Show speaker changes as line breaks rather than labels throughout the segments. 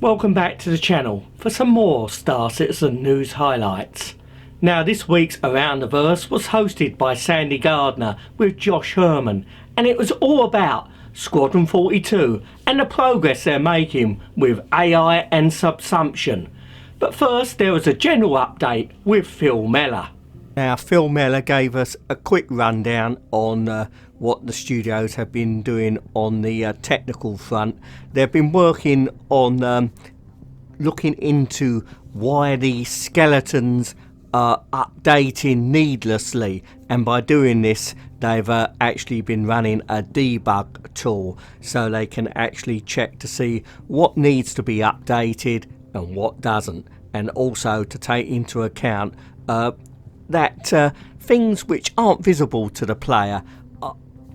Welcome back to the channel for some more Star Citizen news highlights. Now, this week's Around the Verse was hosted by Sandy Gardner with Josh Herman, and it was all about Squadron 42 and the progress they're making with AI and subsumption. But first, there was a general update with Phil Mellor. Now, Phil Mellor gave us a quick rundown on what the studios have been doing on the technical front. They've been working on looking into why the skeletons are updating needlessly, and by doing this they've actually been running a debug tool so they can actually check to see what needs to be updated and what doesn't, and also to take into account that things which aren't visible to the player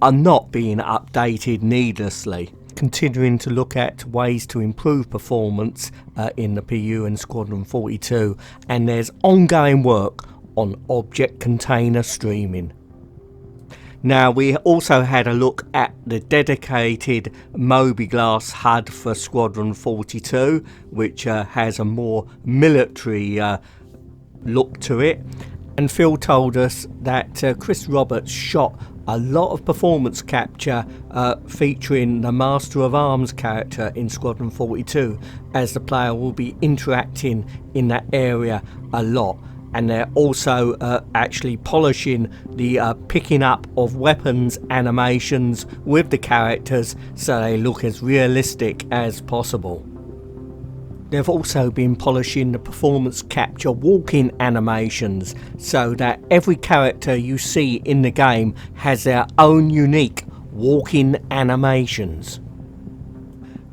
are not being updated needlessly. Continuing to look at ways to improve performance in the PU and Squadron 42, and there's ongoing work on object container streaming. Now, we also had a look at the dedicated Moby-Glass HUD for Squadron 42, which has a more military look to it. And Phil told us that Chris Roberts shot a lot of performance capture featuring the Master of Arms character in Squadron 42, as the player will be interacting in that area a lot. And they're also actually polishing the picking up of weapons animations with the characters so they look as realistic as possible. They've also been polishing the performance capture walking animations so that every character you see in the game has their own unique walking animations.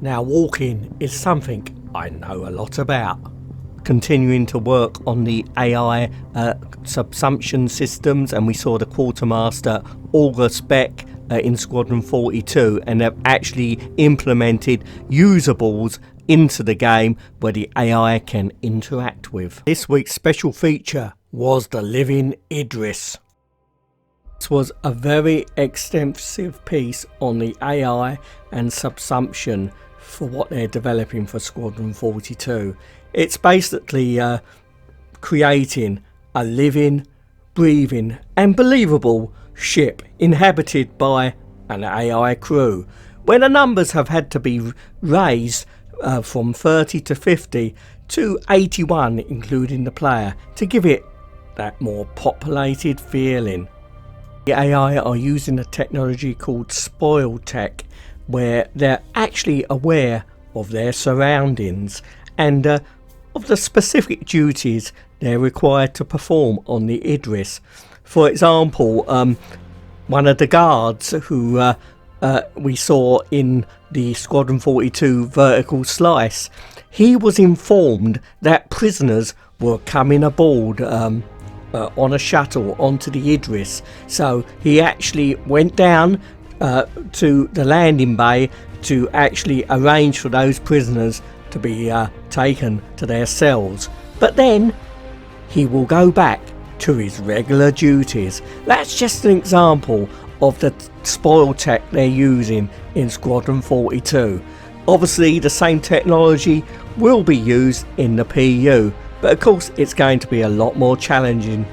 Now, walking is something I know a lot about. Continuing to work on the AI subsumption systems, and we saw the Quartermaster Augur spec in Squadron 42, and they've actually implemented usables into the game where the AI can interact with. This week's special feature was the living Idris. This was a very extensive piece on the AI and subsumption for what they're developing for Squadron 42. It's basically creating a living, breathing and believable ship inhabited by an AI crew, where the numbers have had to be raised from 30 to 50 to 81 including the player, to give it that more populated feeling. The AI are using a technology called spoil tech, where they're actually aware of their surroundings and of the specific duties they're required to perform on the Idris. For example, one of the guards who we saw in the Squadron 42 vertical slice, he was informed that prisoners were coming aboard on a shuttle onto the Idris, so he actually went down to the landing bay to actually arrange for those prisoners to be taken to their cells. But then he will go back to his regular duties. That's just an example of the spoil tech they're using in Squadron 42. Obviously the same technology will be used in the PU, but of course it's going to be a lot more challenging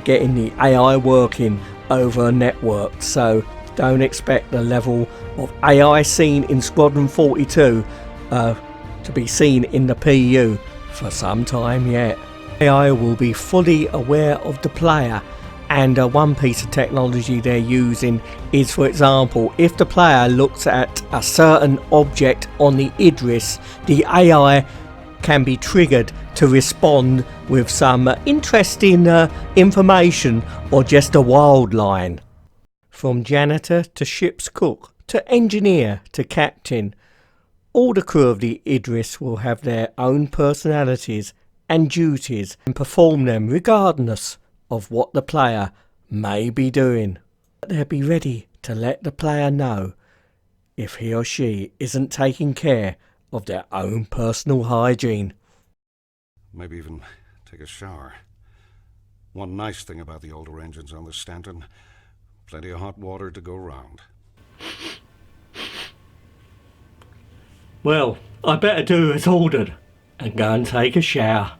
getting the AI working over a network, so don't expect the level of AI seen in Squadron 42 to be seen in the PU for some time yet. AI will be fully aware of the player, and one piece of technology they're using is, for example, if the player looks at a certain object on the Idris, the AI can be triggered to respond with some interesting information or just a wild line. From janitor to ship's cook to engineer to captain, all the crew of the Idris will have their own personalities and duties and perform them regardless of what the player may be doing. But they'll be ready to let the player know if he or she isn't taking care of their own personal hygiene.
Maybe even take a shower. One nice thing about the older engines on the Stanton, plenty of hot water to go round.
Well, I better do as ordered and go and take a shower.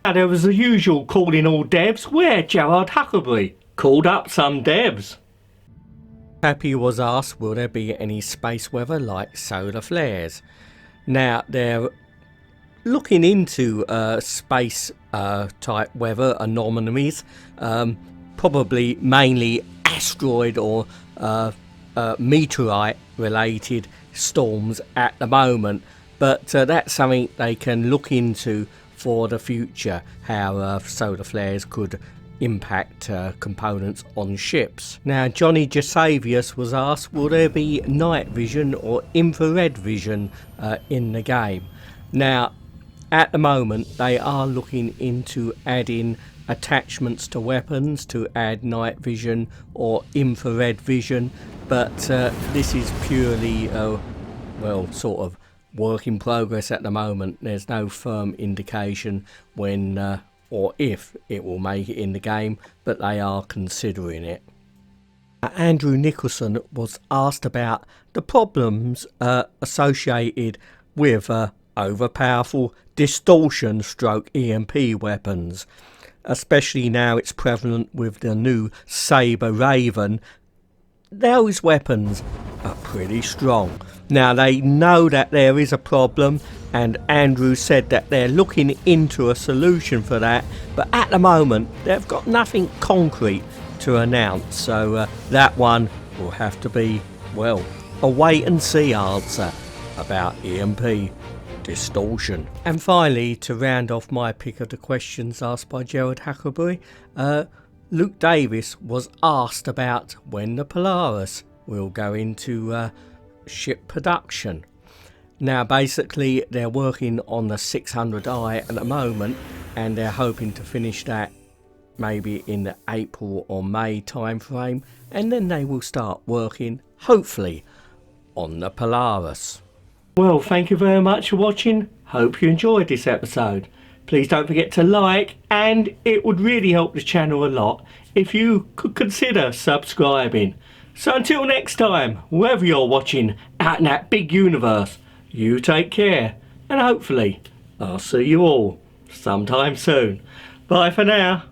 Now there was the usual calling all devs where Gerard Huckleberry called up some devs. Happy was asked will there be any space weather like solar flares. Now they're looking into space type weather anomalies, probably mainly asteroid or meteorite related storms at the moment, but that's something they can look into for the future, how solar flares could impact components on ships. Now Johnny Jasavius was asked will there be night vision or infrared vision in the game. Now at the moment they are looking into adding attachments to weapons to add night vision or infrared vision, but this is purely well, sort of work in progress at the moment. There's no firm indication when or if it will make it in the game, but they are considering it. Andrew Nicholson was asked about the problems associated with overpowerful distortion stroke EMP weapons, especially now it's prevalent with the new Sabre Raven. Those weapons are pretty strong. Now they know that there is a problem, and Andrew said that they're looking into a solution for that, but at the moment they've got nothing concrete to announce, so that one will have to be, well, a wait and see answer about EMP distortion. And finally, to round off my pick of the questions asked by Gerard Huckleberry, Luke Davis was asked about when the Polaris will go into ship production. Now basically they're working on the 600i at the moment, and they're hoping to finish that maybe in the April or May time frame, and then they will start working hopefully on the Polaris. Well, thank you very much for watching. Hope you enjoyed this episode. Please don't forget to like, and it would really help the channel a lot if you could consider subscribing. So until next time, wherever you're watching out in that big universe, you take care, and hopefully I'll see you all sometime soon. Bye for now.